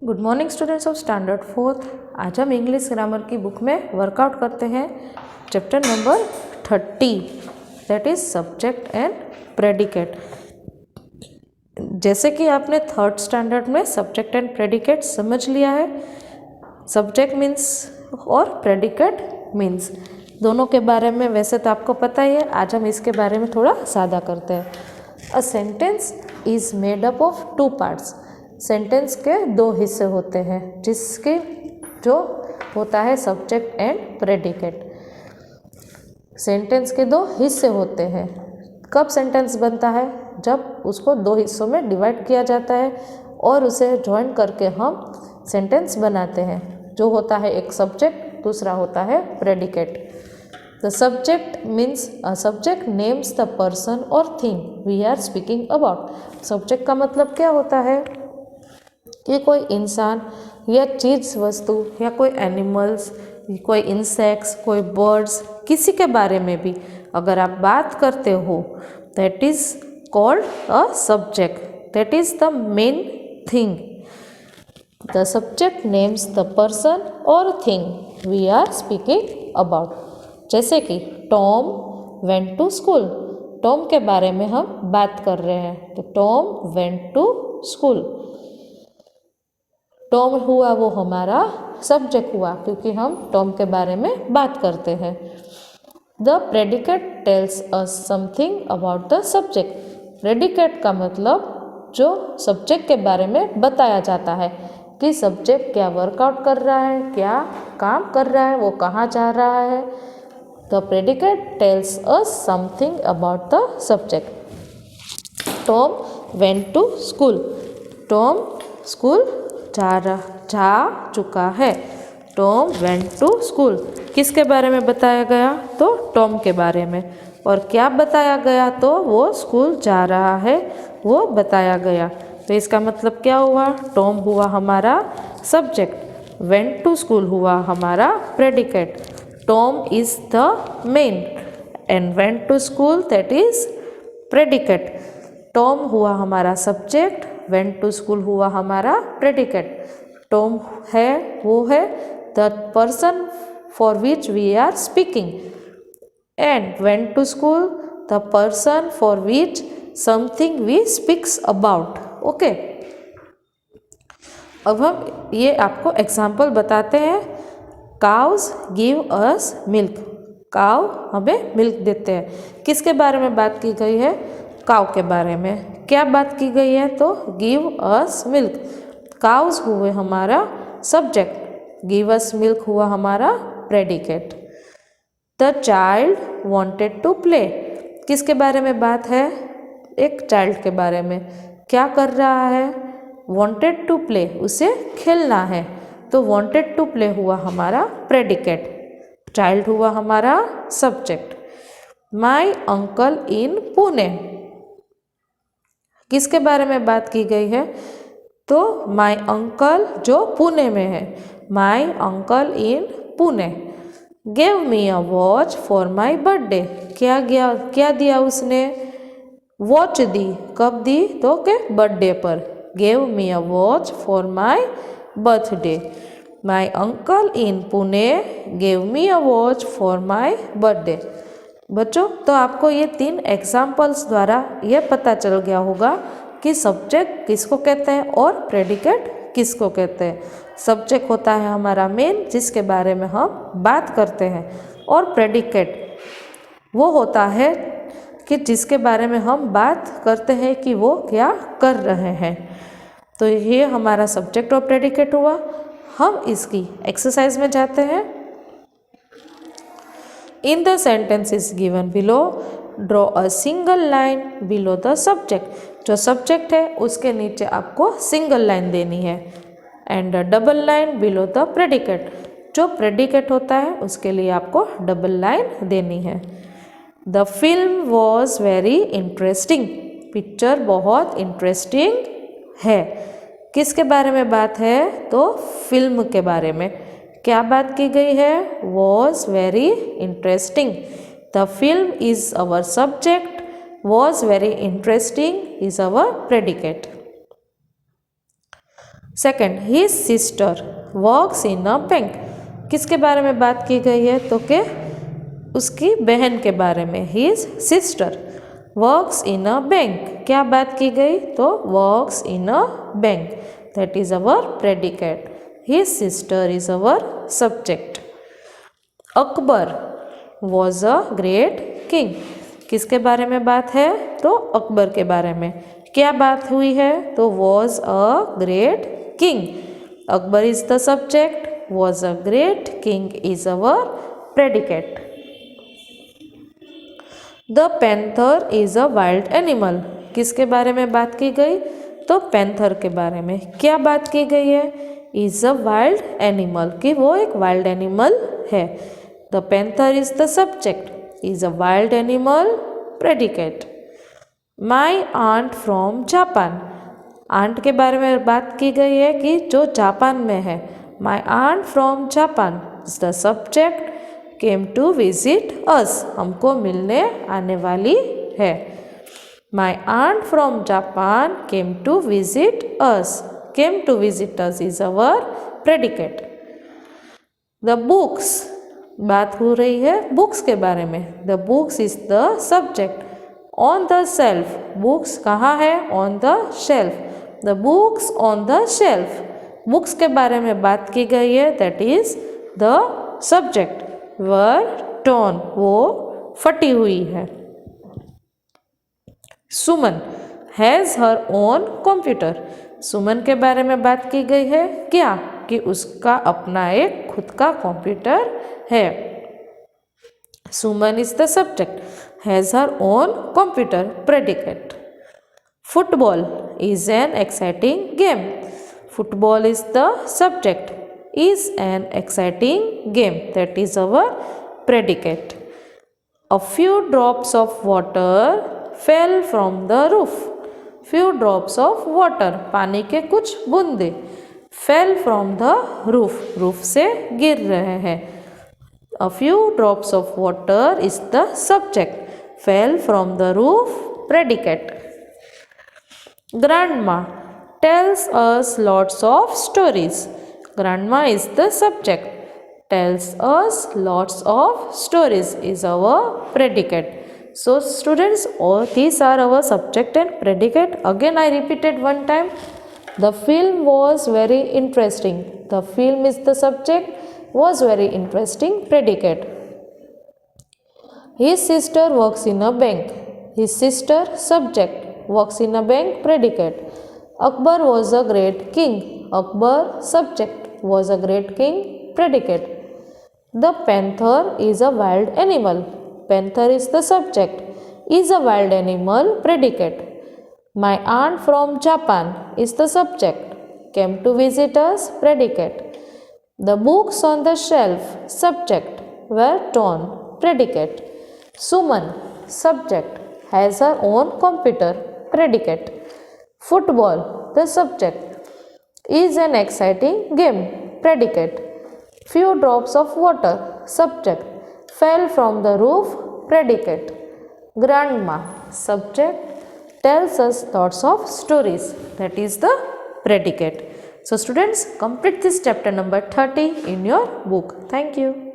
Good morning students of standard fourth. आज हम English grammar की बुक में वर्कआउट करते हैं chapter number 30, that is subject and predicate. जैसे कि आपने थर्ड स्टैंडर्ड में सब्जेक्ट एंड प्रेडिकेट समझ लिया है, सब्जेक्ट मीन्स और प्रेडिकेट मीन्स दोनों के बारे में वैसे तो आपको पता ही है, आज हम इसके बारे में थोड़ा सादा करते हैं। A sentence is made up of two parts. Sentence के दो हिस्से होते हैं जिसके जो होता है सब्जेक्ट एंड प्रेडिकेट। सेंटेंस के दो हिस्से होते हैं। कब सेंटेंस बनता है? जब उसको दो हिस्सों में डिवाइड किया जाता है और उसे ज्वाइन करके हम सेंटेंस बनाते हैं, जो होता है एक सब्जेक्ट, दूसरा होता है predicate. The subject means a subject names the person और thing we are speaking about. Subject का मतलब क्या होता है कि कोई इंसान या चीज़ वस्तु या कोई एनिमल्स, कोई इंसेक्ट्स, कोई बर्ड्स, किसी के बारे में भी अगर आप बात करते हो, that is called a subject, that is the main thing. The subject names the person और thing we are speaking about. जैसे कि Tom went to school, Tom के बारे में हम बात कर रहे हैं, तो Tom went to school. Tom हुआ वो हमारा सब्जेक्ट हुआ क्योंकि हम टॉम के बारे में बात करते हैं। The predicate tells us something about the subject. Predicate का मतलब जो सब्जेक्ट के बारे में बताया जाता है कि सब्जेक्ट क्या वर्कआउट कर रहा है, क्या काम कर रहा है, वो कहाँ जा रहा है। The predicate tells us something about the subject. Tom went to school, Tom school जा चुका है। टॉम वेंट टू स्कूल किसके बारे में बताया गया? तो टॉम के बारे में। और क्या बताया गया? तो वो स्कूल जा रहा है, वो बताया गया। तो इसका मतलब क्या हुआ? टॉम हुआ हमारा सब्जेक्ट, वेंट टू स्कूल हुआ हमारा predicate. Tom is the main and went to school that is predicate. Tom हुआ हमारा सब्जेक्ट, वेंट टू स्कूल हुआ हमारा प्रेडिकेट। टॉम है वो है the person for which we are speaking, and went to school the person for which something we speaks about. Okay, अब हम ये आपको एग्जाम्पल बताते हैं। काउज गिव अस मिल्क, काव हमें मिल्क देते हैं। किसके बारे में बात की गई है? काव के बारे में। क्या बात की गई है? तो गिव अस मिल्क। काउज हुए हमारा सब्जेक्ट, गिव अस मिल्क हुआ हमारा predicate. The child wanted to play, किसके बारे में बात है? एक चाइल्ड के बारे में। क्या कर रहा है? वॉन्टेड टू प्ले, उसे खेलना है, तो वॉन्टेड टू प्ले हुआ हमारा प्रेडिकेट, चाइल्ड हुआ हमारा सब्जेक्ट। माई अंकल इन पुणे, किसके बारे में बात की गई है? तो माई अंकल जो पुणे में है, my uncle in Pune. Gave me a watch for my birthday, क्या दिया उसने? Watch the. कब दी? तो के बर्थडे पर। Gave me a watch for my birthday. My uncle in Pune gave me a watch for my birthday. बच्चों, तो आपको ये 3 एग्जाम्पल्स द्वारा ये पता चल गया होगा कि सब्जेक्ट किसको कहते हैं और प्रेडिकेट किसको कहते हैं। सब्जेक्ट होता है हमारा मेन, जिसके बारे में हम बात करते हैं, और प्रेडिकेट वो होता है कि जिसके बारे में हम बात करते हैं कि वो क्या कर रहे हैं। तो ये हमारा सब्जेक्ट और प्रेडिकेट हुआ। हम इसकी एक्सरसाइज में जाते हैं। In the sentences given below, draw a single line below the subject. जो सब्जेक्ट है उसके नीचे आपको सिंगल लाइन देनी है, and double line below the predicate. जो प्रेडिकेट होता है उसके लिए आपको डबल लाइन देनी है। The film was very interesting, picture बहुत इंटरेस्टिंग है। किसके बारे में बात है? तो फिल्म के बारे में। क्या बात की गई है? Was very interesting. The film is our subject, was very interesting is our predicate. Second, his sister works in a bank. किसके बारे में बात की गई है? तो के उसकी बहन के बारे में। His sister works in a bank. क्या बात की गई? तो works in a bank, that is our predicate. His sister is our subject. Akbar was a great king. किसके बारे में बात है? तो अकबर के बारे में। क्या बात हुई है? तो was a great king. Akbar is the subject, was a great king is our predicate. The panther is a wild animal. किसके बारे में बात की गई? तो पैंथर के बारे में। क्या बात की गई है? इज अ वाइल्ड एनिमल, कि वो एक वाइल्ड एनिमल है। The panther is the subject, is a wild animal, predicate. My aunt from Japan. Aunt के बारे में बात की गई है कि जो जापान में है। My aunt from Japan is the subject, came to visit us, हमको मिलने आने वाली है। My aunt from Japan came to visit us, came to visit us is our predicate. The books, बात हो रही है बुक्स के बारे में। The books is the subject. On the self, books कहाँ है? On the shelf. The books on the shelf, books के बारे में बात की गई है, that is the subject. Were torn, वो फटी हुई है। Suman has her own computer. Suman के बारे में बात की गई है क्या? कि उसका अपना एक खुद का कंप्यूटर है। Suman is the subject, has her own computer, predicate. Football is an exciting game. Football is the subject, is an exciting game, that is our predicate. A few drops of water fell from the roof. Few drops of water, पानी के कुछ बूंदे, fell from the roof, roof से गिर रहे हैं। A few drops of water is the subject, fell from the roof, predicate. Grandma tells us lots of stories. Grandma is the subject, tells us lots of stories is our predicate. So students, all these are our subject and predicate. Again I repeated one time. The film was very interesting. The film is the subject, was very interesting, predicate. His sister works in a bank. His sister, subject, works in a bank, predicate. Akbar was a great king. Akbar, subject, was a great king, predicate. The panther is a wild animal. Panther is the subject, is a wild animal, predicate. My aunt from Japan is the subject, came to visit us, predicate. The books on the shelf, subject, were torn, predicate. Suman, subject, has her own computer, predicate. Football, the subject, is an exciting game, predicate. Few drops of water, subject, fell from the roof, predicate. Grandma, subject, tells us lots of stories, that is the predicate. So students, complete this chapter number 30 in your book. Thank you.